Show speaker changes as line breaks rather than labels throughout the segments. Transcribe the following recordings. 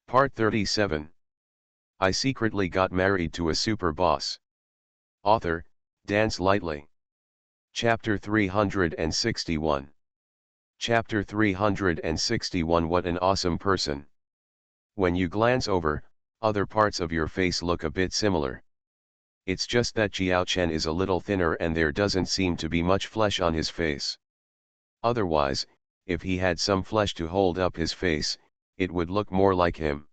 Part 37. I secretly got married to a super boss. Author, Dance Lightly. Chapter 361. Chapter 361. What an awesome person. When you glance over, other parts of your face look a bit similar. It's just that Jiao Chen is a little thinner and there doesn't seem to be much flesh on his face. Otherwise, if he had some flesh to hold up his face, it would look more like him.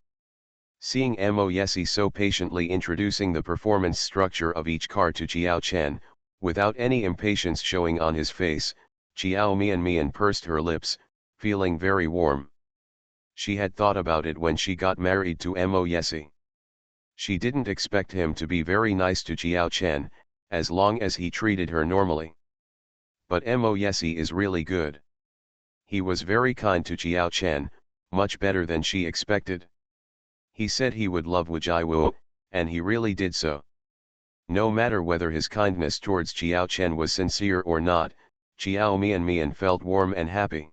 Seeing Mo Yesi so patiently introducing the performance structure of each car to Jiao Chen, without any impatience showing on his face, Jiao Mian pursed her lips, feeling very warm. She had thought about it when she got married to Mo Yesi. She didn't expect him to be very nice to Jiao Chen, as long as he treated her normally. But Mo Yesi is really good. He was very kind to Jiao Chen, much better than she expected. He said he would love Wu Jiawu, and he really did so. No matter whether his kindness towards Jiao Chen was sincere or not, Jiao Mian felt warm and happy.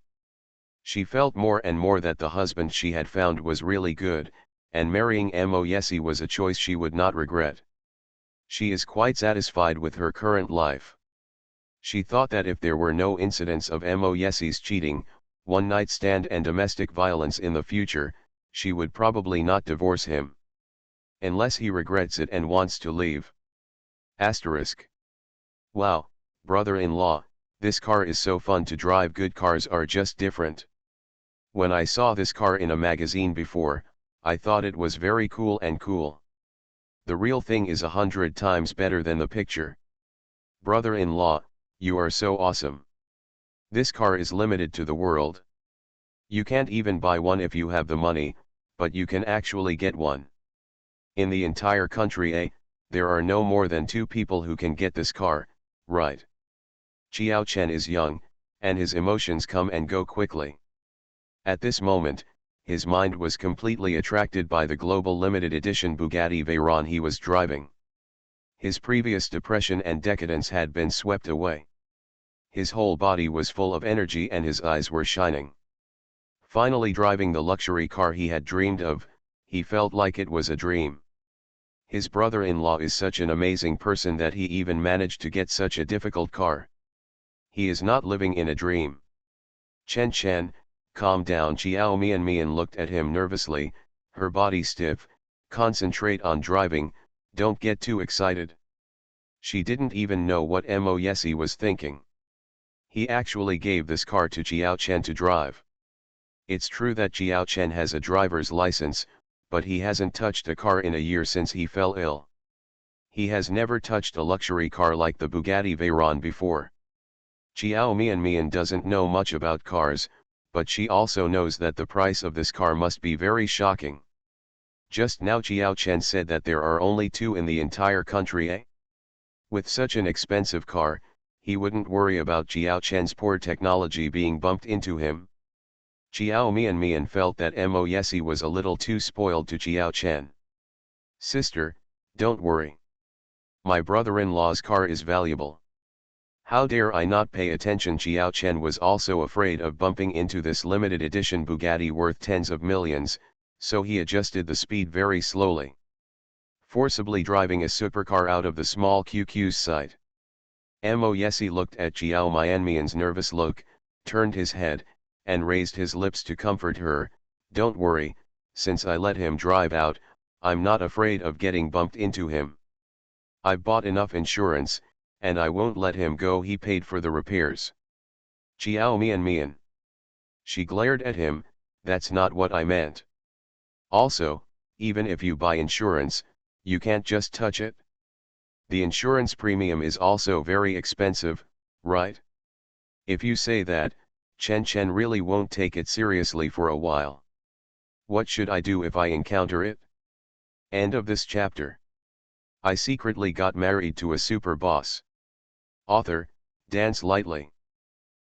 She felt more and more that the husband she had found was really good, and marrying Mo Yesi was a choice she would not regret. She is quite satisfied with her current life. She thought that if there were no incidents of Mo Yesi's cheating, one-night stand and domestic violence in the future, she would probably not divorce him. Unless he regrets it and wants to leave. Asterisk. Wow, brother-in-law, this car is so fun to drive. Good cars are just different. When I saw this car in a magazine before, I thought it was very cool and cool. The real thing is 100 times better than the picture. Brother-in-law, you are so awesome. This car is limited to the world. You can't even buy one if you have the money, but you can actually get one. In the entire country, there are no more than 2 people who can get this car, right? Jiao Chen is young, and his emotions come and go quickly. At this moment, his mind was completely attracted by the global limited edition Bugatti Veyron he was driving. His previous depression and decadence had been swept away. His whole body was full of energy and his eyes were shining. Finally driving the luxury car he had dreamed of, he felt like it was a dream. His brother-in-law is such an amazing person that he even managed to get such a difficult car. He is not living in a dream. Chen, calm down. Jiao Mian looked at him nervously, her body stiff. Concentrate on driving, don't get too excited. She didn't even know what Mo Yesi was thinking. He actually gave this car to Jiao Chen to drive. It's true that Jiao Chen has a driver's license, but he hasn't touched a car in a year since he fell ill. He has never touched a luxury car like the Bugatti Veyron before. Jiao Mian doesn't know much about cars, but she also knows that the price of this car must be very shocking. Just now Jiao Chen said that there are only 2 in the entire country. With such an expensive car, he wouldn't worry about Jiao Chen's poor technology being bumped into him. Jiao Mian felt that Mo Yesi was a little too spoiled to Jiao Chen. Sister, don't worry. My brother-in-law's car is valuable. How dare I not pay attention? Jiao Chen was also afraid of bumping into this limited edition Bugatti worth tens of millions, so he adjusted the speed very slowly. Forcibly driving a supercar out of the small QQ's sight. Mo Yesi looked at Jiao Mian's nervous look, turned his head, and raised his lips to comfort her. Don't worry, since I let him drive out, I'm not afraid of getting bumped into him. I've bought enough insurance, and I won't let him go. He paid for the repairs. Jiao Mian. She glared at him, that's not what I meant. Also, even if you buy insurance, you can't just touch it. The insurance premium is also very expensive, right? If you say that, Chen really won't take it seriously for a while. What should I do if I encounter it? End of this chapter. I secretly got married to a super boss. Author, Dance Lightly.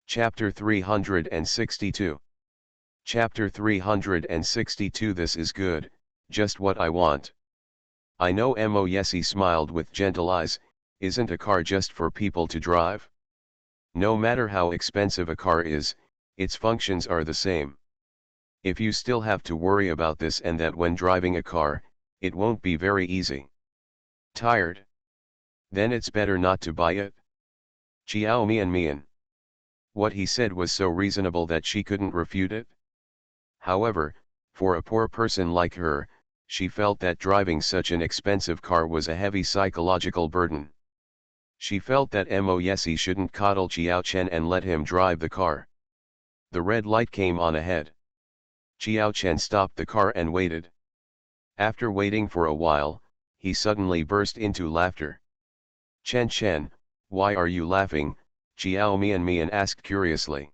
Chapter 362. Chapter 362. This is good, just what I want. I know. Mo Yesi smiled with gentle eyes. Isn't a car just for people to drive? No matter how expensive a car is, its functions are the same. If you still have to worry about this and that when driving a car, it won't be very easy. Tired? Then it's better not to buy it. Chiao Mian Mian. What he said was so reasonable that she couldn't refute it. However, for a poor person like her, she felt that driving such an expensive car was a heavy psychological burden. She felt that Mo Yesi shouldn't coddle Chiao Chen and let him drive the car. The red light came on ahead. Chiao Chen stopped the car and waited. After waiting for a while, he suddenly burst into laughter. Chen Chen, why are you laughing? Chiao Mian Mian asked curiously.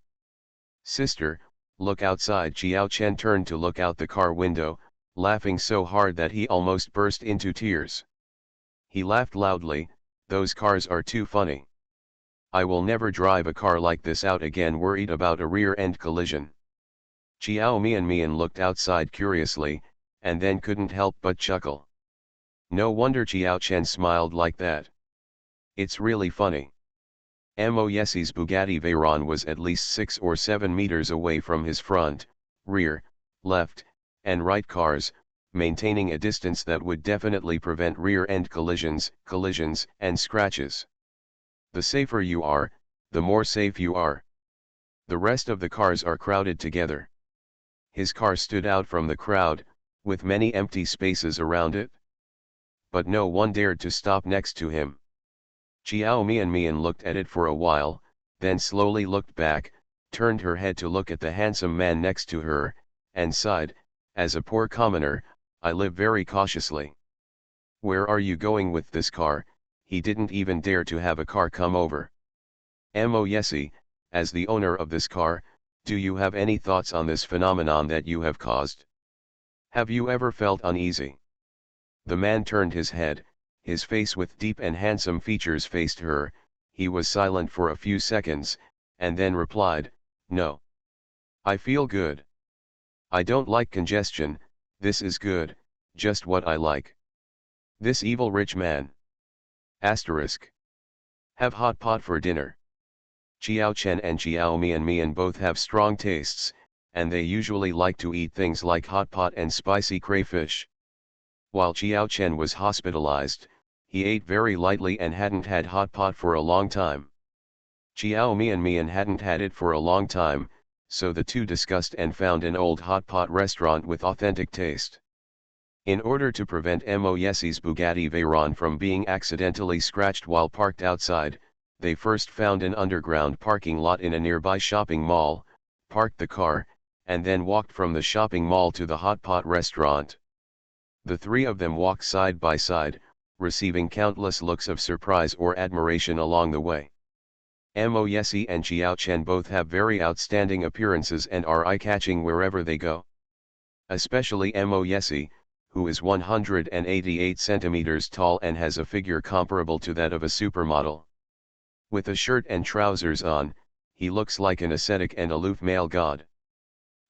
Sister, look outside. Chiao Chen turned to look out the car window, laughing so hard that he almost burst into tears. He laughed loudly, those cars are too funny. I will never drive a car like this out again, worried about a rear-end collision. Chiao Mian Mian looked outside curiously, and then couldn't help but chuckle. No wonder Chiao Chen smiled like that. It's really funny. Mo Yesi's Bugatti Veyron was at least 6 or 7 meters away from his front, rear, left, and right cars, maintaining a distance that would definitely prevent rear-end collisions, and scratches. The safer you are, the more safe you are. The rest of the cars are crowded together. His car stood out from the crowd, with many empty spaces around it. But no one dared to stop next to him. Chiao Mian Mian looked at it for a while, then slowly looked back, turned her head to look at the handsome man next to her, and sighed, as a poor commoner, I live very cautiously. Where are you going with this car? He didn't even dare to have a car come over. Mo Yesi, as the owner of this car, do you have any thoughts on this phenomenon that you have caused? Have you ever felt uneasy? The man turned his head, his face with deep and handsome features faced her. He was silent for a few seconds, and then replied, no. I feel good. I don't like congestion, this is good, just what I like. This evil rich man. Asterisk. Have hot pot for dinner. Chiao Chen and Chiao Mian Mian both have strong tastes, and they usually like to eat things like hot pot and spicy crayfish. While Chiao Chen was hospitalized, he ate very lightly and hadn't had hot pot for a long time. Chiao Mian Mian hadn't had it for a long time, so the two discussed and found an old hot pot restaurant with authentic taste. In order to prevent Mo Yesi's Bugatti Veyron from being accidentally scratched while parked outside, they first found an underground parking lot in a nearby shopping mall, parked the car, and then walked from the shopping mall to the hot pot restaurant. The three of them walked side by side, receiving countless looks of surprise or admiration along the way. Mo Yesi and Chiao Chen both have very outstanding appearances and are eye-catching wherever they go. Especially Mo Yesi, who is 188 centimeters tall and has a figure comparable to that of a supermodel. With a shirt and trousers on, he looks like an ascetic and aloof male god.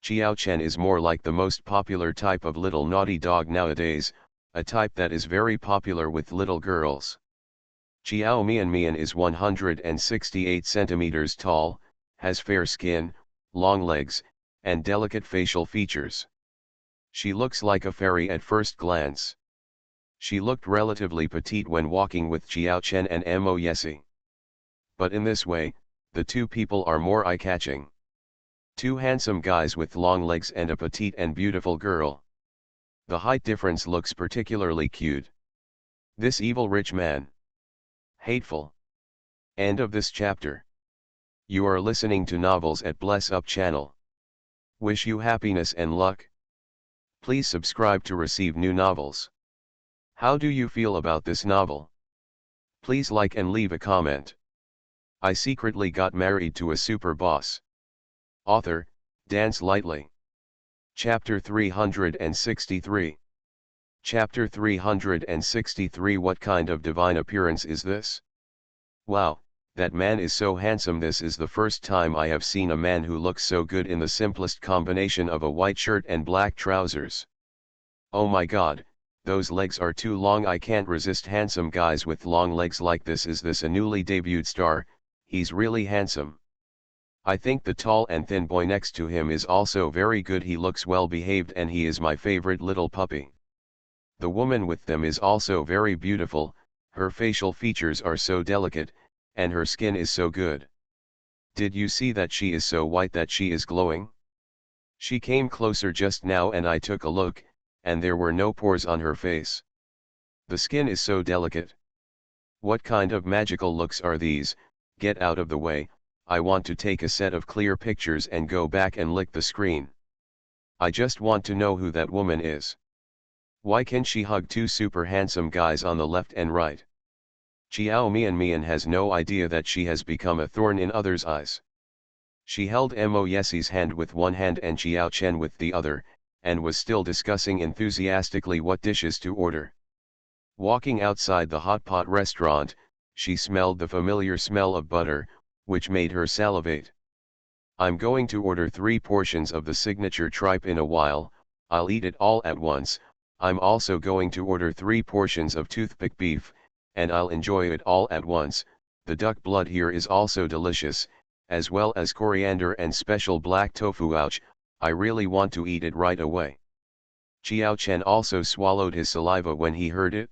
Chiao Chen is more like the most popular type of little naughty dog nowadays, a type that is very popular with little girls. Chiao Mian Mian is 168 centimeters tall, has fair skin, long legs, and delicate facial features. She looks like a fairy at first glance. She looked relatively petite when walking with Chiao Chen and Mo Yesi. But in this way, the two people are more eye-catching. Two handsome guys with long legs and a petite and beautiful girl. The height difference looks particularly cute. This evil rich man. Hateful. End of this chapter. You are listening to Novels at Bless Up channel. Wish you happiness and luck. Please subscribe to receive new novels. How do you feel about this novel? Please like and leave a comment. I secretly got married to a super boss. Author, Dance Lightly. Chapter 363. Chapter 363. What kind of divine appearance is this? Wow, that man is so handsome. This is the first time I have seen a man who looks so good in the simplest combination of a white shirt and black trousers. Oh my god, those legs are too long. I can't resist handsome guys with long legs like this. Is this a newly debuted star? He's really handsome. I think the tall and thin boy next to him is also very good. He looks well behaved and he is my favorite little puppy. The woman with them is also very beautiful, her facial features are so delicate, and her skin is so good. Did you see that she is so white that she is glowing? She came closer just now and I took a look, and there were no pores on her face. The skin is so delicate. What kind of magical looks are these? Get out of the way, I want to take a set of clear pictures and go back and lick the screen. I just want to know who that woman is. Why can she hug two super handsome guys on the left and right? Xiao Mian has no idea that she has become a thorn in others' eyes. She held Mo Yesi's hand with one hand and Xiao Chen with the other, and was still discussing enthusiastically what dishes to order. Walking outside the hot pot restaurant, she smelled the familiar smell of butter, which made her salivate. I'm going to order 3 portions of the signature tripe in a while, I'll eat it all at once. I'm also going to order 3 portions of toothpick beef, and I'll enjoy it all at once. The duck blood here is also delicious, as well as coriander and special black tofu. Ouch, I really want to eat it right away. Xiao Chen also swallowed his saliva when he heard it.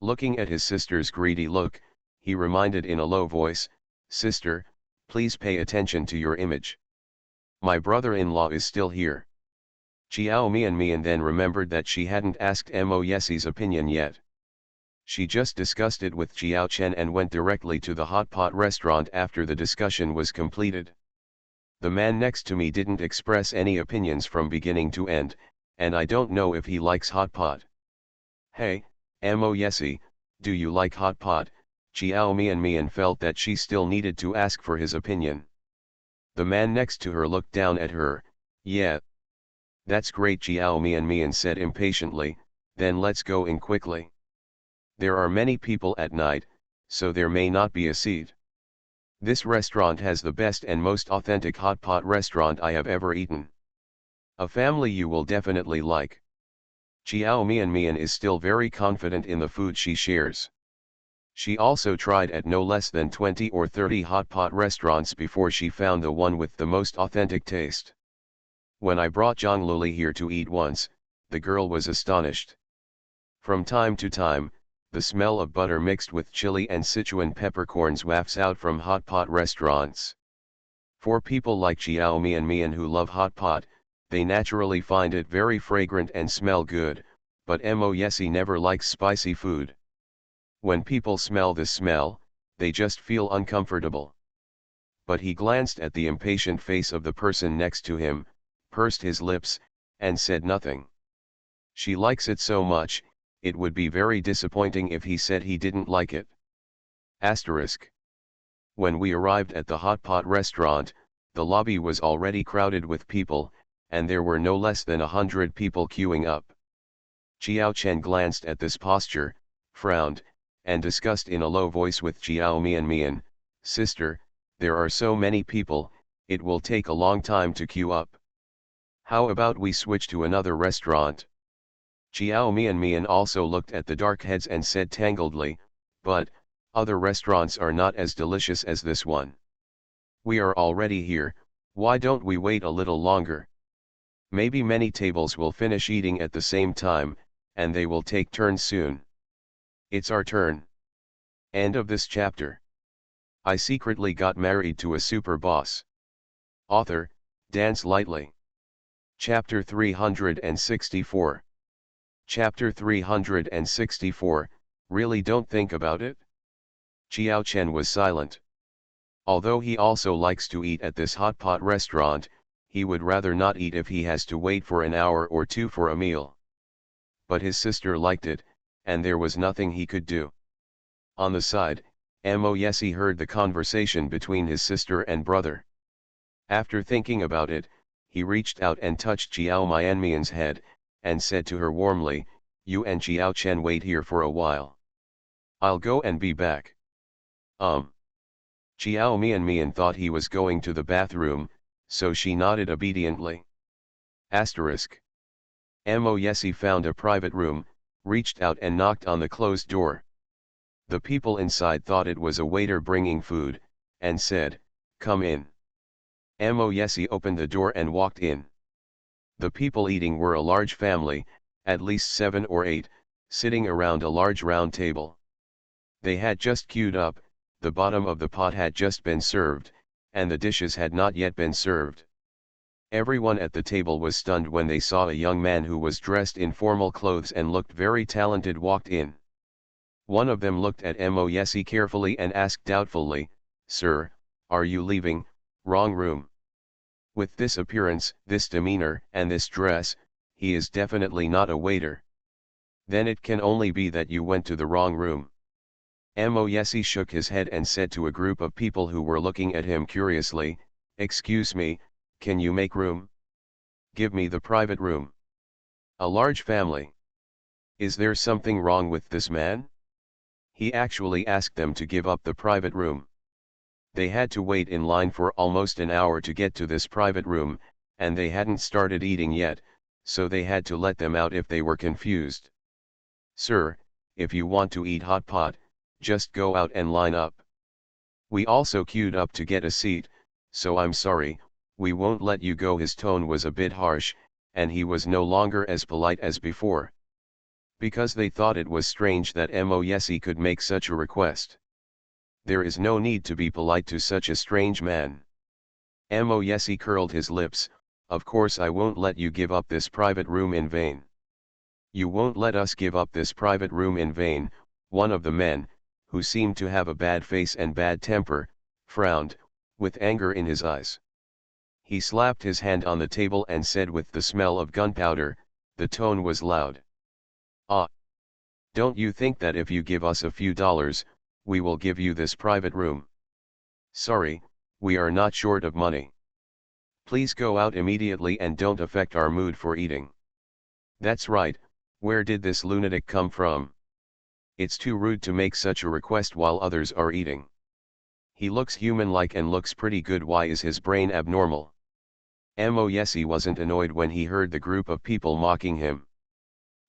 Looking at his sister's greedy look, he reminded in a low voice, "Sister, please pay attention to your image. My brother-in-law is still here." Xiao Mian then remembered that she hadn't asked Mo Yesi's opinion yet. She just discussed it with Xiao Chen and went directly to the hot pot restaurant after the discussion was completed. The man next to me didn't express any opinions from beginning to end, and I don't know if he likes hot pot. Hey, Mo Yesi, do you like hot pot? Xiao Mian felt that she still needed to ask for his opinion. The man next to her looked down at her. Yeah. That's great, Xiao Mian said impatiently, then let's go in quickly. There are many people at night, so there may not be a seat. This restaurant has the best and most authentic hot pot restaurant I have ever eaten. A family you will definitely like. Xiao Mian is still very confident in the food she shares. She also tried at no less than 20 or 30 hot pot restaurants before she found the one with the most authentic taste. When I brought Zhang Luli here to eat once, the girl was astonished. From time to time, the smell of butter mixed with chili and Sichuan peppercorns wafts out from hot pot restaurants. For people like Xiao Mian who love hot pot, they naturally find it very fragrant and smell good, but Mo Yesi never likes spicy food. When people smell this smell, they just feel uncomfortable. But he glanced at the impatient face of the person next to him, pursed his lips, and said nothing. She likes it so much, it would be very disappointing if he said he didn't like it. Asterisk. When we arrived at the hot pot restaurant, the lobby was already crowded with people, and there were no less than 100 people queuing up. Xiao Chen glanced at this posture, frowned, and discussed in a low voice with Xiao Mian, "Sister, there are so many people, it will take a long time to queue up. How about we switch to another restaurant?" Xiao Mian also looked at the dark heads and said tangledly, "But, other restaurants are not as delicious as this one. We are already here, why don't we wait a little longer? Maybe many tables will finish eating at the same time, and they will take turns soon. It's our turn." End of this chapter. I secretly got married to a super boss. Author, Dance Lightly. Chapter 364. Chapter 364, Really don't think about it? Xiao Chen was silent. Although he also likes to eat at this hot pot restaurant, he would rather not eat if he has to wait for an hour or two for a meal. But his sister liked it, and there was nothing he could do. On the side, Mo Yesi heard the conversation between his sister and brother. After thinking about it, he reached out and touched Xiao Mian's head, and said to her warmly, "You and Xiao Chen wait here for a while. I'll go and be back." Xiao Mian thought he was going to the bathroom, so she nodded obediently. Asterisk. Mo Yesi found a private room, reached out and knocked on the closed door. The people inside thought it was a waiter bringing food, and said, "Come in." Mo Yesi opened the door and walked in. The people eating were a large family, at least 7 or 8, sitting around a large round table. They had just queued up, the bottom of the pot had just been served, and the dishes had not yet been served. Everyone at the table was stunned when they saw a young man who was dressed in formal clothes and looked very talented walked in. One of them looked at Mo Yesi carefully and asked doubtfully, "Sir, are you leaving? Wrong room. With this appearance, this demeanor, and this dress, he is definitely not a waiter. Then it can only be that you went to the wrong room." Mo Yesi shook his head and said to a group of people who were looking at him curiously, "Excuse me, can you make room? Give me the private room." A large family. Is there something wrong with this man? He actually asked them to give up the private room. They had to wait in line for almost an hour to get to this private room, and they hadn't started eating yet, so they had to let them out if they were confused. "Sir, if you want to eat hot pot, just go out and line up. We also queued up to get a seat, so I'm sorry, we won't let you go." His tone was a bit harsh, and he was no longer as polite as before. Because they thought it was strange that Mo Yesi could make such a request. There is no need to be polite to such a strange man. Mo Yesi curled his lips. "Of course I won't let you give up this private room in vain." "You won't let us give up this private room in vain," one of the men, who seemed to have a bad face and bad temper, frowned, with anger in his eyes. He slapped his hand on the table and said with the smell of gunpowder, the tone was loud, "Ah! Don't you think that if you give us a few dollars, we will give you this private room? Sorry, we are not short of money. Please go out immediately and don't affect our mood for eating." That's right, where did this lunatic come from? It's too rude to make such a request while others are eating. He looks human-like and looks pretty good. Why is his brain abnormal? Mo Yesi wasn't annoyed when he heard the group of people mocking him.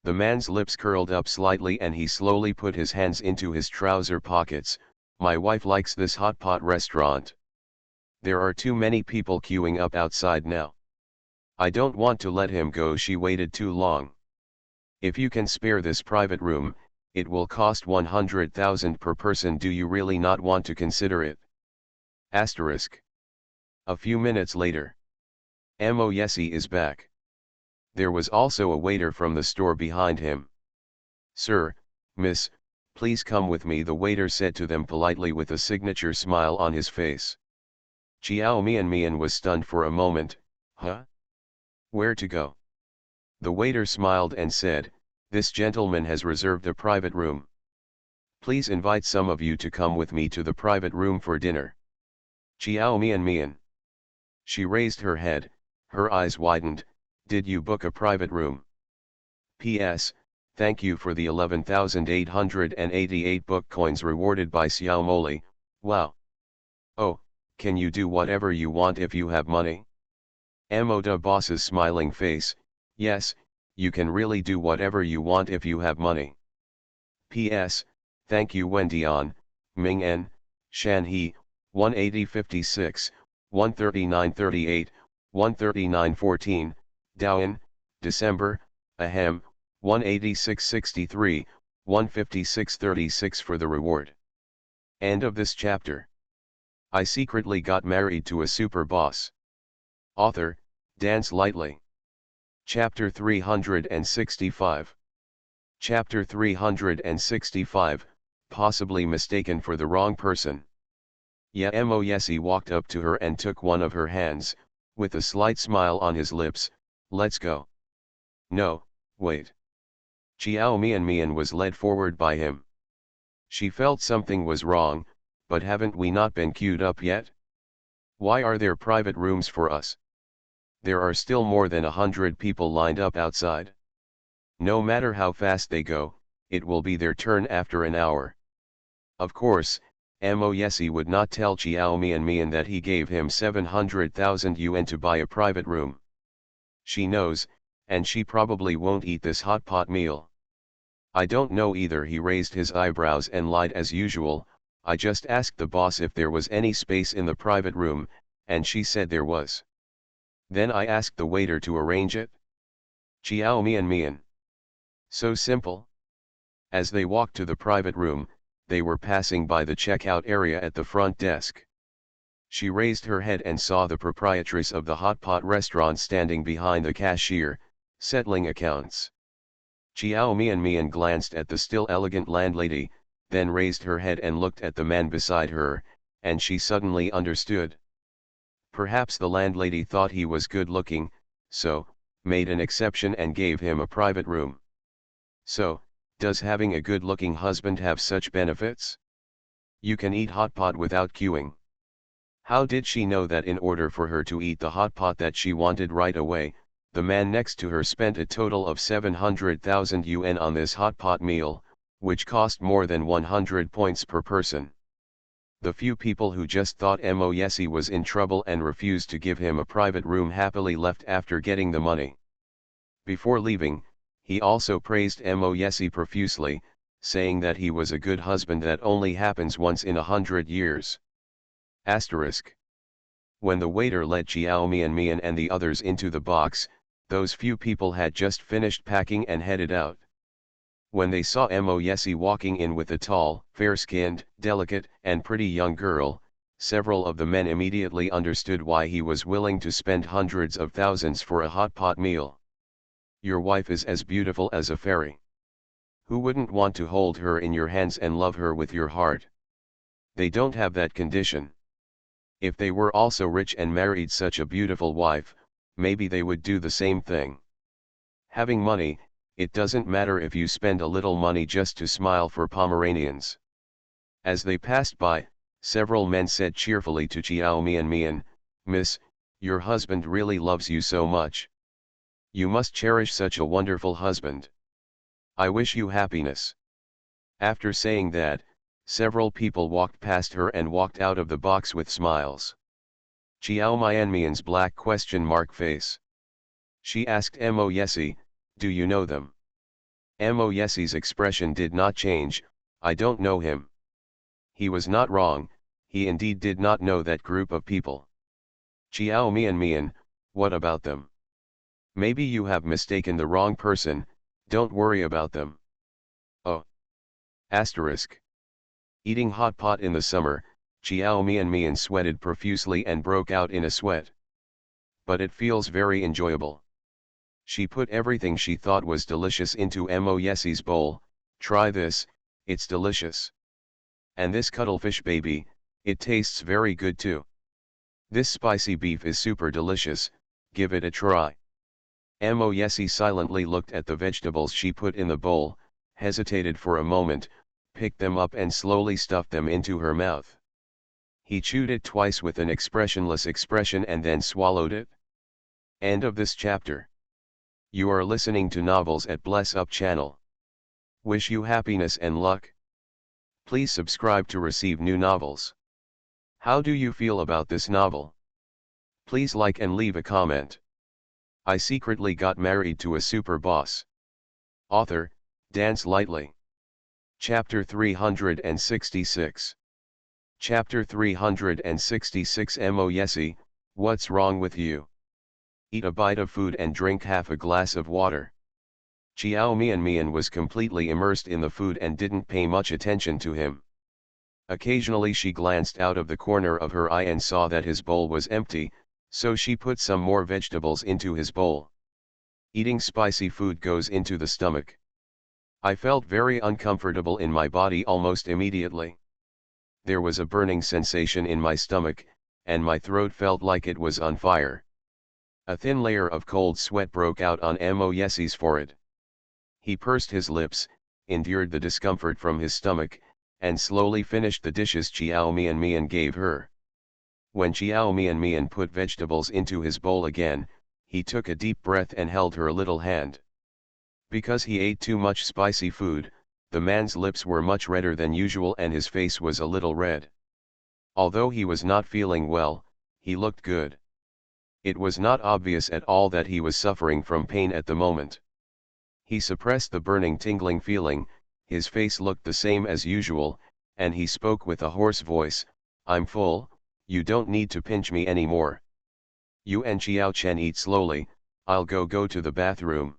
The man's lips curled up slightly and he slowly put his hands into his trouser pockets. "My wife likes this hot pot restaurant. There are too many people queuing up outside now. I don't want to let him go. She waited too long. If you can spare this private room, it will cost 100,000 per person. Do you really not want to consider it?" Asterisk. A few minutes later. Mo Yesi is back. There was also a waiter from the store behind him. "Sir, miss, please come with me," the waiter said to them politely with a signature smile on his face. Chiao Mian was stunned for a moment. "Huh? Where to go?" The waiter smiled and said, "This gentleman has reserved a private room. Please invite some of you to come with me to the private room for dinner." Chiao Mian. She raised her head, her eyes widened. "Did you book a private room?" "P.S. Thank you for the 11,888 book coins rewarded by Xiao Moli. Wow. Oh, can you do whatever you want if you have money?" Mo da boss's smiling face. "Yes, you can really do whatever you want if you have money. P.S. Thank you Wendian, Ming N, Shan He, 18056, 13938, 13914, Daoin, December, Ahem, 18663, 15636 for the reward." End of this chapter. I secretly got married to a super boss. Author, Dance Lightly. Chapter 365. Chapter 365, Possibly Mistaken for the Wrong Person. Mo Yesi walked up to her and took one of her hands, with a slight smile on his lips. "Let's go." "No, wait." Chiao Mian was led forward by him. She felt something was wrong, but haven't we not been queued up yet? Why are there private rooms for us? There are still more than 100 people lined up outside. No matter how fast they go, it will be their turn after an hour. Of course, Mo Yesi would not tell Chiao Mian that he gave him 700,000 yuan to buy a private room. She knows, and she probably won't eat this hot pot meal. "I don't know either." He raised his eyebrows and lied as usual. "I just asked the boss if there was any space in the private room, and she said there was. Then I asked the waiter to arrange it. Chiao Mian Mian. So simple. As they walked to the private room, they were passing by the checkout area at the front desk. She raised her head and saw the proprietress of the hot pot restaurant standing behind the cashier, settling accounts. Chiao Mian Mian glanced at the still elegant landlady, then raised her head and looked at the man beside her, and she suddenly understood. Perhaps the landlady thought he was good looking, so, made an exception and gave him a private room. So, does having a good-looking husband have such benefits? You can eat hot pot without queuing. How did she know that in order for her to eat the hot pot that she wanted right away, the man next to her spent a total of 700,000 yuan on this hot pot meal, which cost more than 100 points per person? The few people who just thought Mo Yesi was in trouble and refused to give him a private room happily left after getting the money. Before leaving, he also praised Mo Yesi profusely, saying that he was a good husband that only happens once in 100 years. Asterisk. When the waiter led Chiao Mian Mian and the others into the box, those few people had just finished packing and headed out. When they saw Mo Yesi walking in with a tall, fair-skinned, delicate, and pretty young girl, several of the men immediately understood why he was willing to spend hundreds of thousands for a hot pot meal. Your wife is as beautiful as a fairy. Who wouldn't want to hold her in your hands and love her with your heart? They don't have that condition. If they were also rich and married such a beautiful wife, maybe they would do the same thing. Having money, it doesn't matter if you spend a little money just to smile for Pomeranians. As they passed by, several men said cheerfully to Chiao Mian Mian, "Miss, your husband really loves you so much. You must cherish such a wonderful husband. I wish you happiness." After saying that, several people walked past her and walked out of the box with smiles. Chiao Mian Mian's black question mark face. She asked Mo Yesi, "Do you know them?" Mo Yesi's expression did not change, "I don't know him." He was not wrong, he indeed did not know that group of people. Chiao Mian Mian, what about them? Maybe you have mistaken the wrong person, don't worry about them. Oh. Asterisk. Eating hot pot in the summer, Chiao Mian Mian sweated profusely and broke out in a sweat. But it feels very enjoyable. She put everything she thought was delicious into Mo Yesi's bowl. "Try this, it's delicious. And this cuttlefish baby, it tastes very good too. This spicy beef is super delicious, give it a try." Mo Yesi silently looked at the vegetables she put in the bowl, hesitated for a moment, picked them up and slowly stuffed them into her mouth. He chewed it twice with an expressionless expression and then swallowed it. End of this chapter. You are listening to Novels at Bless Up channel. Wish you happiness and luck. Please subscribe to receive new novels. How do you feel about this novel? Please like and leave a comment. I secretly got married to a super boss. Author, Dance Lightly. Chapter 366. Chapter 366 Mo Yesi, what's wrong with you? Eat a bite of food and drink half a glass of water. Chiao Mian Mian was completely immersed in the food and didn't pay much attention to him. Occasionally she glanced out of the corner of her eye and saw that his bowl was empty, so she put some more vegetables into his bowl. Eating spicy food goes into the stomach. I felt very uncomfortable in my body almost immediately. There was a burning sensation in my stomach, and my throat felt like it was on fire. A thin layer of cold sweat broke out on Mo Yesi's forehead. He pursed his lips, endured the discomfort from his stomach, and slowly finished the dishes Chiao Mian Mian gave her. When Chiao Mian Mian put vegetables into his bowl again, he took a deep breath and held her little hand. Because he ate too much spicy food, the man's lips were much redder than usual and his face was a little red. Although he was not feeling well, he looked good. It was not obvious at all that he was suffering from pain at the moment. He suppressed the burning tingling feeling, his face looked the same as usual, and he spoke with a hoarse voice, "I'm full, You don't need to pinch me anymore. You and Xiao Chen eat slowly, I'll go to the bathroom.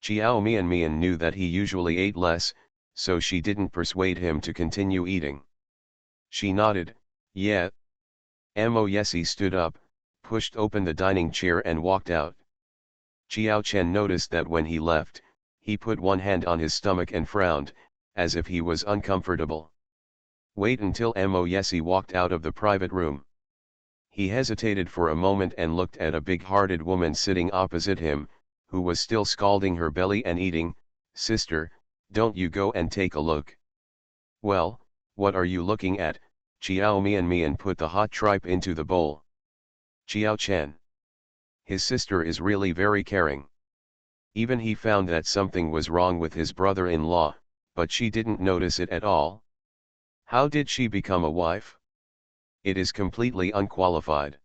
Xiao Mian knew that he usually ate less, so she didn't persuade him to continue eating. She nodded, yeah. Mo Yesi stood up, pushed open the dining chair and walked out. Xiao Chen noticed that when he left, he put one hand on his stomach and frowned, as if he was uncomfortable. Wait until Mo Yesi walked out of the private room. He hesitated for a moment and looked at a big-hearted woman sitting opposite him, who was still scalding her belly and eating. Sister, don't you go and take a look. Well, what are you looking at? Xiao Mian put the hot tripe into the bowl. Xiao Chen. His sister is really very caring. Even he found that something was wrong with his brother-in-law, but she didn't notice it at all. How did she become a wife? It is completely unqualified.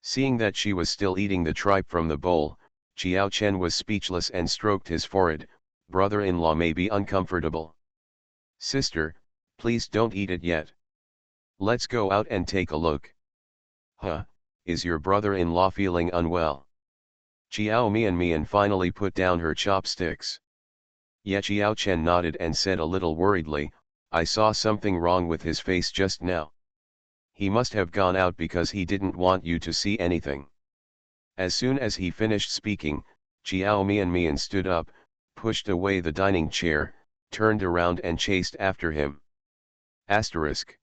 Seeing that she was still eating the tripe from the bowl, Xiao Chen was speechless and stroked his forehead. Brother-in-law may be uncomfortable. Sister, please don't eat it yet. Let's go out and take a look. Huh, is your brother-in-law feeling unwell? Xiao Mian finally put down her chopsticks. Ye Xiao Chen nodded and said a little worriedly, I saw something wrong with his face just now. He must have gone out because he didn't want you to see anything. As soon as he finished speaking, Xiao Mian stood up, pushed away the dining chair, turned around and chased after him. Asterisk.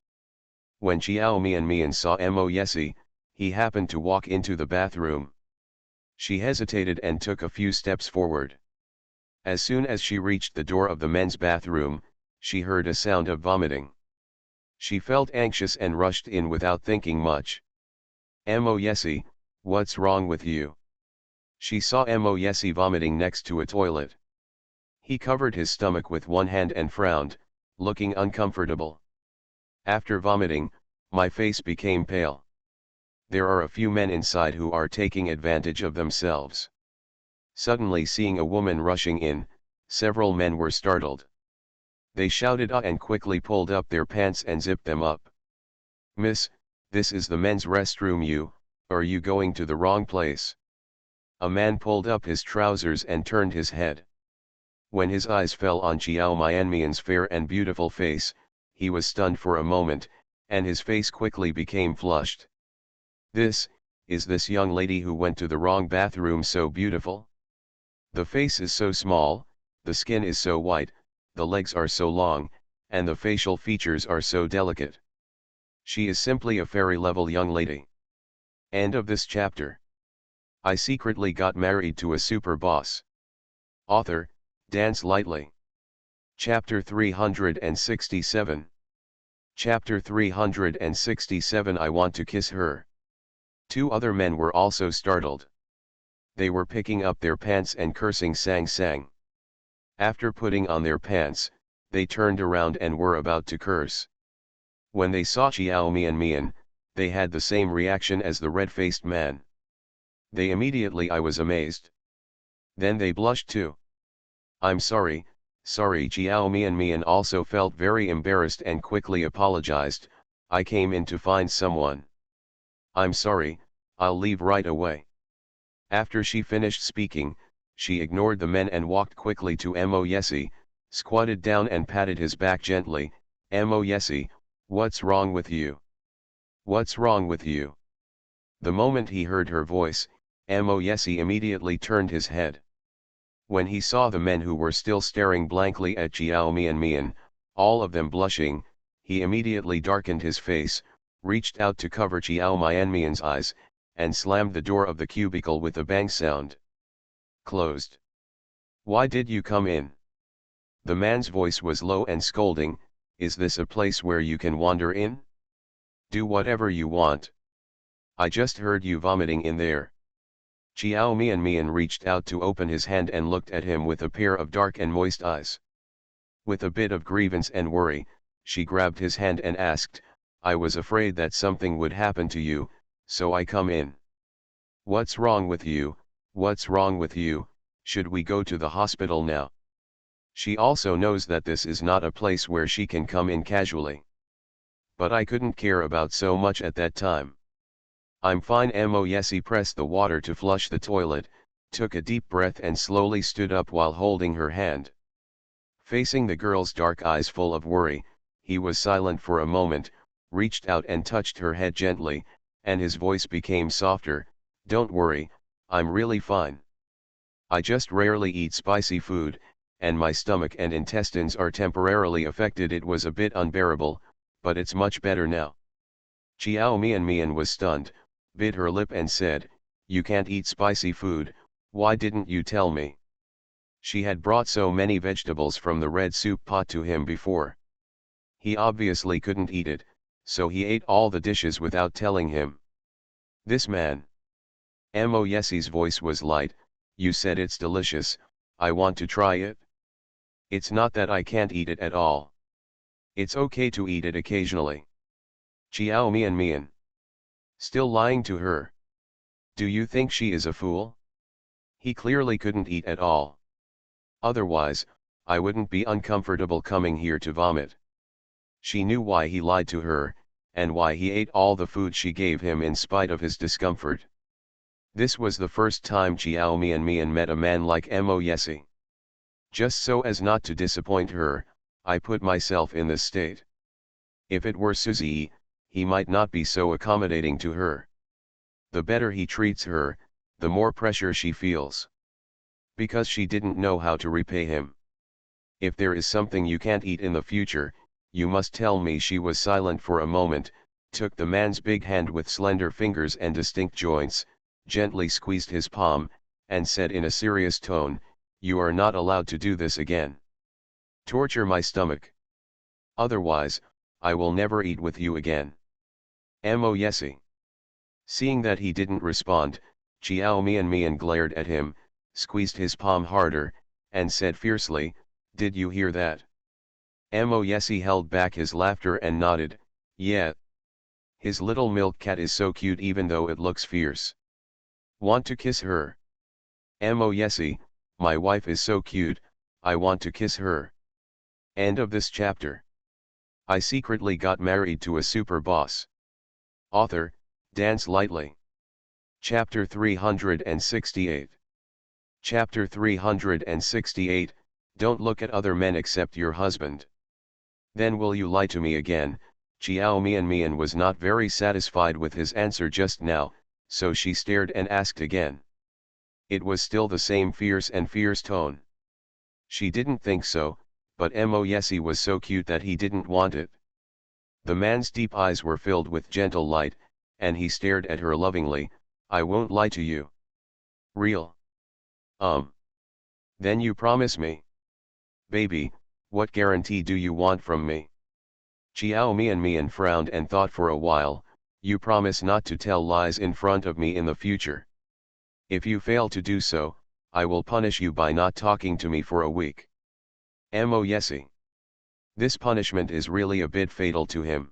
When Xiao Mian saw Mo Yesi, he happened to walk into the bathroom. She hesitated and took a few steps forward. As soon as she reached the door of the men's bathroom, she heard a sound of vomiting. She felt anxious and rushed in without thinking much. Mo Yesi, what's wrong with you? She saw Mo Yesi vomiting next to a toilet. He covered his stomach with one hand and frowned, looking uncomfortable. After vomiting, my face became pale. There are a few men inside who are taking advantage of themselves. Suddenly seeing a woman rushing in, several men were startled. They shouted ah and quickly pulled up their pants and zipped them up. Miss, this is the men's restroom. Are you going to the wrong place? A man pulled up his trousers and turned his head. When his eyes fell on Xiao Mian's fair and beautiful face, he was stunned for a moment, and his face quickly became flushed. Is this young lady who went to the wrong bathroom so beautiful? The face is so small, the skin is so white, the legs are so long, and the facial features are so delicate. She is simply a fairy-level young lady. End of this chapter. I secretly got married to a super boss. Author, Dance Lightly. Chapter 367. Chapter 367 I want to kiss her. Two other men were also startled. They were picking up their pants and cursing sang. After putting on their pants, they turned around and were about to curse. When they saw Xiao Mian, they had the same reaction as the red-faced man. I was amazed. Then they blushed too. I'm sorry, Xiao Mian also felt very embarrassed and quickly apologized, I came in to find someone. I'm sorry, I'll leave right away. After she finished speaking, she ignored the men and walked quickly to Mo Yesi, squatted down and patted his back gently. Mo Yesi, what's wrong with you? What's wrong with you? The moment he heard her voice, Mo Yesi immediately turned his head. When he saw the men who were still staring blankly at Xiao Mian, all of them blushing, he immediately darkened his face, reached out to cover Xiao Mian's eyes, and slammed the door of the cubicle with a bang sound. Closed. Why did you come in? The man's voice was low and scolding, is this a place where you can wander in? Do whatever you want. I just heard you vomiting in there. Xiao Mian reached out to open his hand and looked at him with a pair of dark and moist eyes. With a bit of grievance and worry, she grabbed his hand and asked, I was afraid that something would happen to you, so I come in. What's wrong with you? What's wrong with you? Should we go to the hospital now? She also knows that this is not a place where she can come in casually. But I couldn't care about so much at that time. I'm fine. Moyesi pressed the water to flush the toilet, took a deep breath and slowly stood up while holding her hand. Facing the girl's dark eyes full of worry, he was silent for a moment, reached out and touched her head gently, and his voice became softer. Don't worry, I'm really fine. I just rarely eat spicy food, and my stomach and intestines are temporarily affected. It was a bit unbearable, but it's much better now. Xiao Mian was stunned, bit her lip and said, "You can't eat spicy food, why didn't you tell me?" She had brought so many vegetables from the red soup pot to him before. He obviously couldn't eat it, so he ate all the dishes without telling him. This man. Moyesi's voice was light. You said it's delicious, I want to try it. It's not that I can't eat it at all. It's okay to eat it occasionally. Xiao Mian. Still lying to her. Do you think she is a fool? He clearly couldn't eat at all. Otherwise, I wouldn't be uncomfortable coming here to vomit. She knew why he lied to her, and why he ate all the food she gave him in spite of his discomfort. This was the first time Xiao Mian met a man like Moyesi. Just so as not to disappoint her, I put myself in this state. If it were Suzy, he might not be so accommodating to her. The better he treats her, the more pressure she feels. Because she didn't know how to repay him. If there is something you can't eat in the future, you must tell me. She was silent for a moment, took the man's big hand with slender fingers and distinct joints, gently squeezed his palm, and said in a serious tone, "You are not allowed to do this again. Torture my stomach. Otherwise, I will never eat with you again." Moyesi. Seeing that he didn't respond, Xiao Mian glared at him, squeezed his palm harder, and said fiercely, "Did you hear that?" Moyesi held back his laughter and nodded, "Yeah. His little milk cat is so cute even though it looks fierce. Want to kiss her?" Moyesi, "My wife is so cute, I want to kiss her." End of this chapter. I secretly got married to a super boss. Author, Dance Lightly. Chapter 368. Chapter 368, Don't look at other men except your husband. Then will you lie to me again? Xiao Mian was not very satisfied with his answer just now, so she stared and asked again. It was still the same fierce tone. She didn't think so, but Moyesi was so cute that he didn't want it. The man's deep eyes were filled with gentle light, and he stared at her lovingly. "I won't lie to you." "Real? Then you promise me?" "Baby, what guarantee do you want from me?" Xiao Mian frowned and thought for a while. "You promise not to tell lies in front of me in the future. If you fail to do so, I will punish you by not talking to me for a week." Moyesi. This punishment is really a bit fatal to him.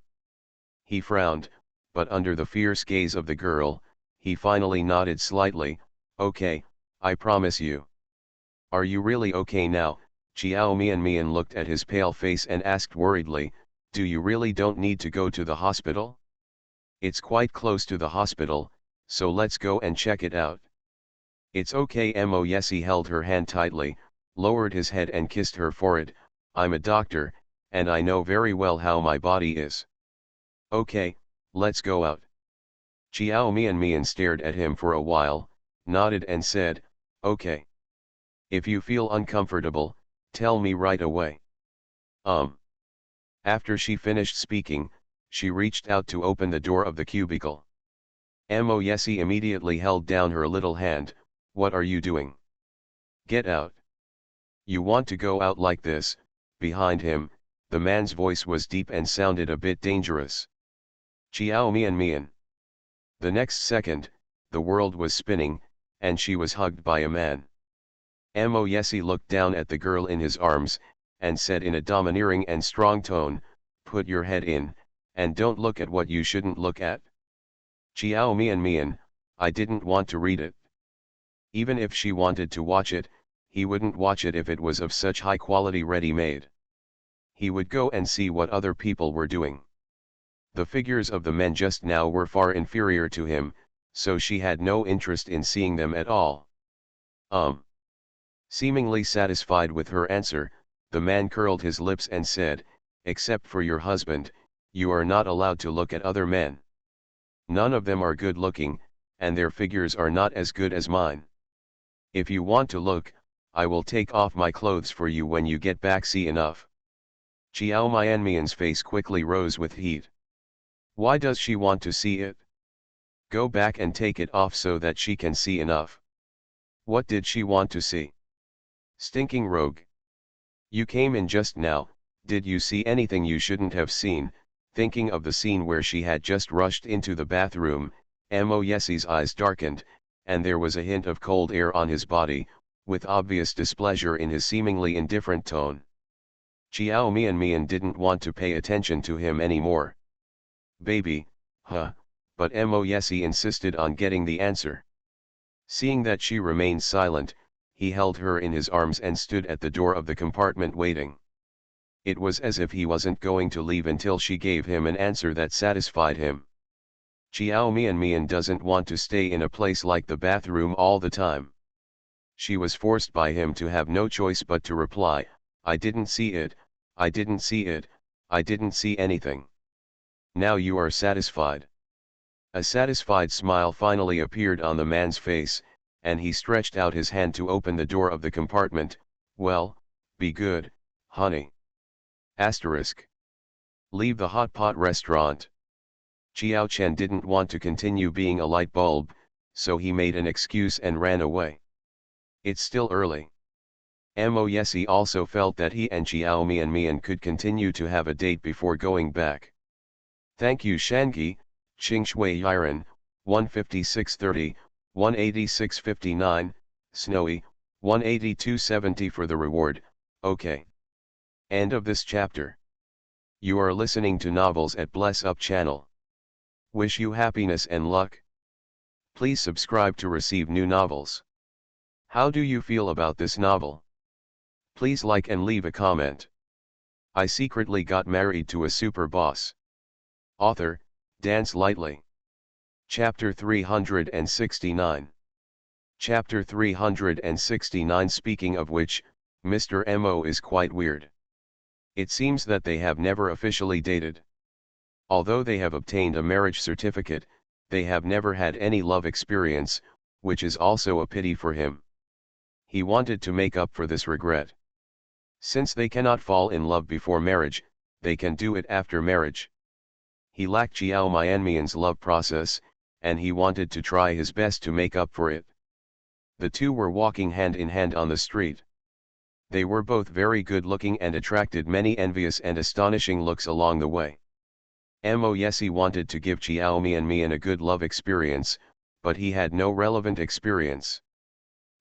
He frowned, but under the fierce gaze of the girl, he finally nodded slightly. "Okay, I promise you." "Are you really okay now?" Xiao Mian looked at his pale face and asked worriedly, "Do you really don't need to go to the hospital? It's quite close to the hospital, so let's go and check it out." "It's okay." Moyesi held her hand tightly, lowered his head and kissed her forehead. "I'm a doctor, and I know very well how my body is." "Okay, let's go out." Xiao Mian stared at him for a while, nodded and said, "Okay. If you feel uncomfortable, tell me right away." After she finished speaking, she reached out to open the door of the cubicle. Moyesi immediately held down her little hand. "What are you doing? Get out. You want to go out like this?" Behind him, the man's voice was deep and sounded a bit dangerous. Xiao Mian. The next second, the world was spinning, and she was hugged by a man. Moyesi looked down at the girl in his arms, and said in a domineering and strong tone, "Put your head in, and don't look at what you shouldn't look at." Xiao Mian, I didn't want to read it. Even if she wanted to watch it, he wouldn't watch it if it was of such high quality ready-made. He would go and see what other people were doing. The figures of the men just now were far inferior to him, so she had no interest in seeing them at all. Seemingly satisfied with her answer, the man curled his lips and said, "Except for your husband, you are not allowed to look at other men. None of them are good looking, and their figures are not as good as mine. If you want to look, I will take off my clothes for you when you get back. See enough." Chiao Mianmian's face quickly rose with heat. Why does she want to see it? Go back and take it off so that she can see enough. What did she want to see? Stinking rogue. You came in just now, did you see anything you shouldn't have seen? Thinking of the scene where she had just rushed into the bathroom, Mo Yesie's eyes darkened, and there was a hint of cold air on his body, with obvious displeasure in his seemingly indifferent tone. Chiao Mian didn't want to pay attention to him anymore. Baby, huh, but Mo Yesie insisted on getting the answer. Seeing that she remained silent, he held her in his arms and stood at the door of the compartment waiting. It was as if he wasn't going to leave until she gave him an answer that satisfied him. Chiao Mian doesn't want to stay in a place like the bathroom all the time. She was forced by him to have no choice but to reply, "I didn't see it, I didn't see it, I didn't see anything." Now you are satisfied. A satisfied smile finally appeared on the man's face, and he stretched out his hand to open the door of the compartment. "Well, be good, honey. Asterisk. Leave the hot pot restaurant." Chiao Chen didn't want to continue being a light bulb, so he made an excuse and ran away. It's still early. Mo Yesie also felt that he and Chiao Mian could continue to have a date before going back. "Thank you Shangi, Qingshui Yiren, 156.30, 186.59, Snowy, 182.70 for the reward, okay." End of this chapter. You are listening to Novels at Bless Up channel. Wish you happiness and luck. Please subscribe to receive new novels. How do you feel about this novel? Please like and leave a comment. I secretly got married to a super boss. Author, Dance Lightly. Chapter 369. Chapter 369. Speaking of which, Mr. Mo is quite weird. It seems that they have never officially dated. Although they have obtained a marriage certificate, they have never had any love experience, which is also a pity for him. He wanted to make up for this regret. Since they cannot fall in love before marriage, they can do it after marriage. He lacked Chiao Mianmian's love process, and he wanted to try his best to make up for it. The two were walking hand in hand on the street. They were both very good looking and attracted many envious and astonishing looks along the way. Mo Yesie wanted to give Chiao Mian a good love experience, but he had no relevant experience.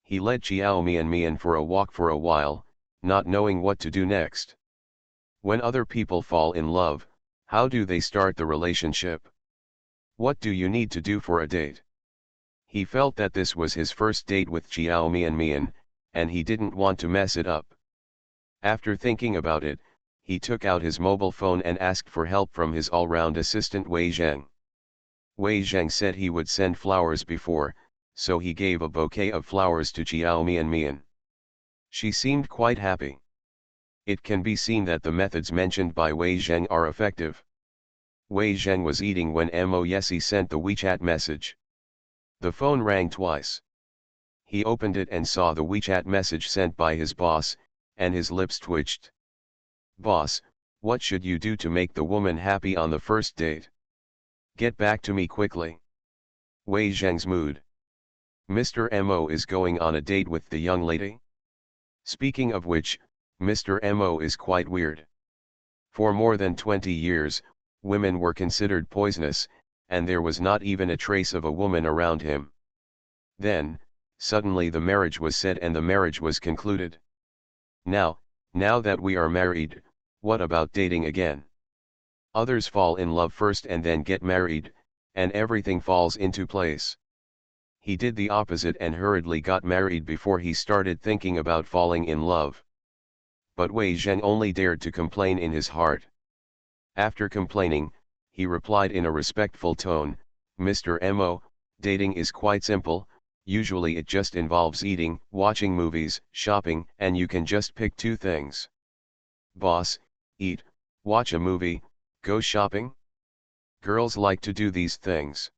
He led Chiao Mian for a walk for a while, not knowing what to do next. When other people fall in love, how do they start the relationship? What do you need to do for a date? He felt that this was his first date with Chiao Mian, and he didn't want to mess it up. After thinking about it, he took out his mobile phone and asked for help from his all-round assistant Wei Zheng. Wei Zheng said he would send flowers before, so he gave a bouquet of flowers to Chiao Mian. She seemed quite happy. It can be seen that the methods mentioned by Wei Zheng are effective. Wei Zheng was eating when Mo Yesie sent the WeChat message. The phone rang twice. He opened it and saw the WeChat message sent by his boss, and his lips twitched. "Boss, what should you do to make the woman happy on the first date? Get back to me quickly." Wei Zheng's mood. Mr. Mo is going on a date with the young lady? Speaking of which, Mr. Mo is quite weird. For more than 20 years, women were considered poisonous, and there was not even a trace of a woman around him. Then, suddenly the marriage was said and the marriage was concluded. Now that we are married, what about dating again? Others fall in love first and then get married, and everything falls into place. He did the opposite and hurriedly got married before he started thinking about falling in love. But Wei Zheng only dared to complain in his heart. After complaining, he replied in a respectful tone, Mr. Mo, dating is quite simple, usually it just involves eating, watching movies, shopping, and you can just pick two things. Boss, eat, watch a movie, go shopping? Girls like to do these things.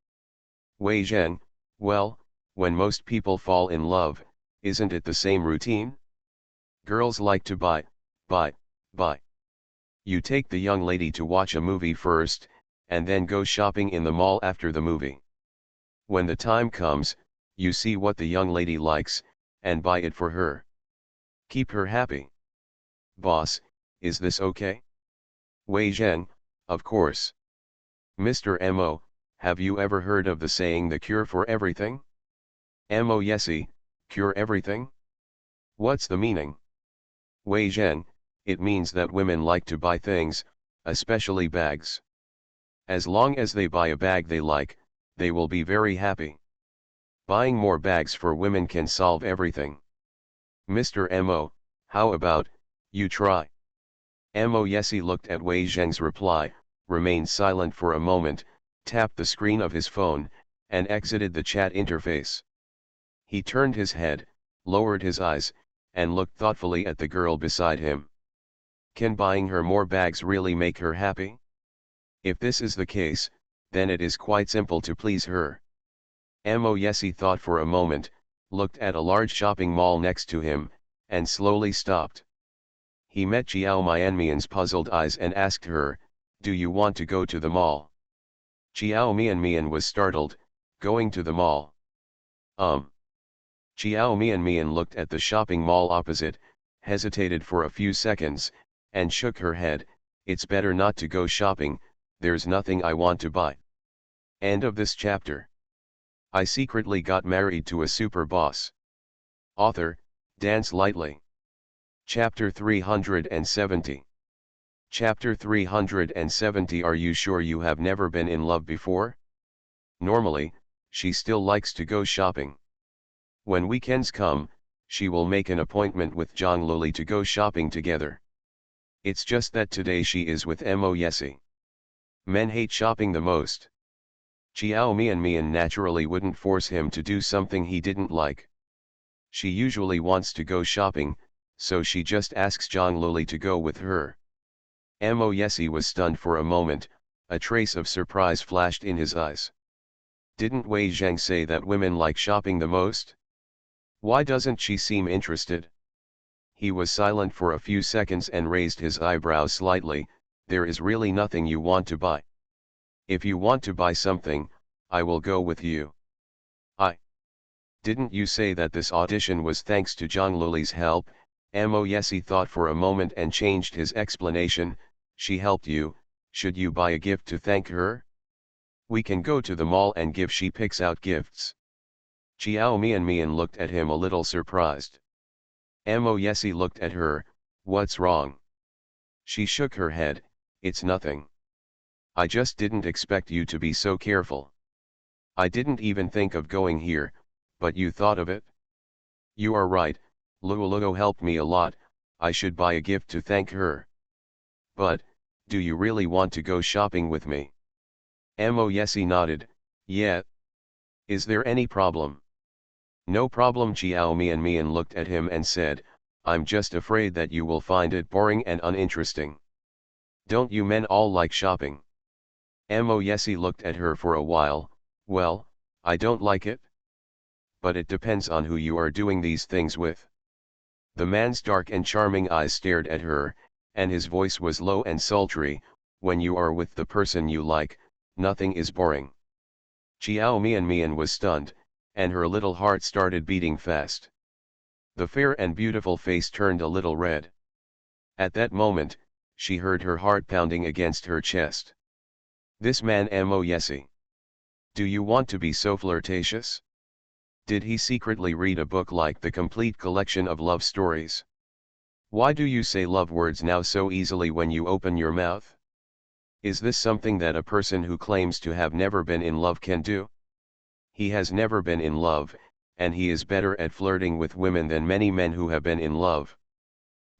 Wei Zhen, well, when most people fall in love, isn't it the same routine? Girls like to buy, buy, buy. You take the young lady to watch a movie first, and then go shopping in the mall after the movie. When the time comes, you see what the young lady likes, and buy it for her. Keep her happy. Boss, is this okay? Wei Zhen, of course. Mr. Mo, have you ever heard of the saying the cure for everything? Mo yesi, cure everything? What's the meaning? Wei Zhen, it means that women like to buy things, especially bags. As long as they buy a bag they like, they will be very happy. Buying more bags for women can solve everything. Mr. Mo, how about, you try? Mo Yesi looked at Wei Zheng's reply, remained silent for a moment, tapped the screen of his phone, and exited the chat interface. He turned his head, lowered his eyes, and looked thoughtfully at the girl beside him. Can buying her more bags really make her happy? If this is the case, then it is quite simple to please her. Mo Yesi thought for a moment, looked at a large shopping mall next to him, and slowly stopped. He met Jiao Mianmian's puzzled eyes and asked her, do you want to go to the mall? Jiao Mianmian was startled, going to the mall. Jiao Mianmian looked at the shopping mall opposite, hesitated for a few seconds, and shook her head, it's better not to go shopping, there's nothing I want to buy. End of this chapter. I secretly got married to a super boss. Author, Dance Lightly. Chapter 370. Chapter 370. Are you sure you have never been in love before? Normally, she still likes to go shopping. When weekends come, she will make an appointment with Zhang Luli to go shopping together. It's just that today she is with Mo Yesi. Men hate shopping the most. Jiao Mianmian naturally wouldn't force him to do something he didn't like. She usually wants to go shopping, so she just asks Zhang Luli to go with her. Mo Yesi was stunned for a moment, a trace of surprise flashed in his eyes. Didn't Wei Zheng say that women like shopping the most? Why doesn't she seem interested? He was silent for a few seconds and raised his eyebrows slightly. There is really nothing you want to buy. If you want to buy something, I will go with you. Didn't you say that this audition was thanks to Zhang Luli's help? Mo Yesi thought for a moment and changed his explanation, she helped you, should you buy a gift to thank her? We can go to the mall and give she picks out gifts. Jiao Mianmian looked at him a little surprised. Mo Yesi looked at her, what's wrong? She shook her head, it's nothing. I just didn't expect you to be so careful. I didn't even think of going here, but you thought of it? You are right, Lulu helped me a lot, I should buy a gift to thank her. But, do you really want to go shopping with me? Mo Yesi nodded, yeah. Is there any problem? No problem. Jiao Mianmian looked at him and said, I'm just afraid that you will find it boring and uninteresting. Don't you men all like shopping? Mo Yesi looked at her for a while, well, I don't like it. But it depends on who you are doing these things with. The man's dark and charming eyes stared at her, and his voice was low and sultry, when you are with the person you like, nothing is boring. Jiao Mianmian was stunned, and her little heart started beating fast. The fair and beautiful face turned a little red. At that moment, she heard her heart pounding against her chest. This man Mo Yesi. Do you want to be so flirtatious? Did he secretly read a book like the complete collection of love stories? Why do you say love words now so easily when you open your mouth? Is this something that a person who claims to have never been in love can do? He has never been in love, and he is better at flirting with women than many men who have been in love.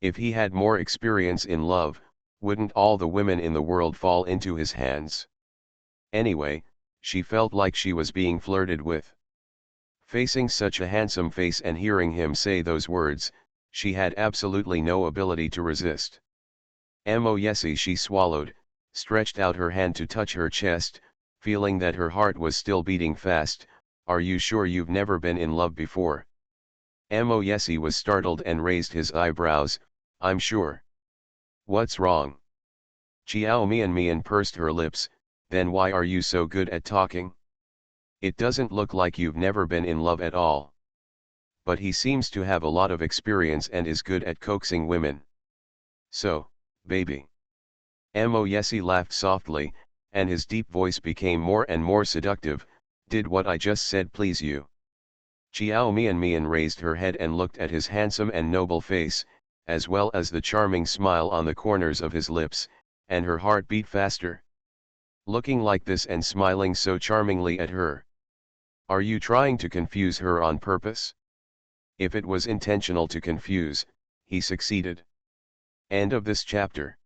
If he had more experience in love, wouldn't all the women in the world fall into his hands? Anyway, she felt like she was being flirted with. Facing such a handsome face and hearing him say those words, she had absolutely no ability to resist. Yesy, she swallowed, stretched out her hand to touch her chest, feeling that her heart was still beating fast. Are you sure you've never been in love before? Yesy was startled and raised his eyebrows. I'm sure. What's wrong? Chiao Mian pursed her lips. Then why are you so good at talking? It doesn't look like you've never been in love at all. But he seems to have a lot of experience and is good at coaxing women. So, baby. Yesy laughed softly, and his deep voice became more and more seductive. Did what I just said please you? Chiao Mian raised her head and looked at his handsome and noble face, as well as the charming smile on the corners of his lips, and her heart beat faster. Looking like this and smiling so charmingly at her. Are you trying to confuse her on purpose? If it was intentional to confuse, he succeeded. End of this chapter.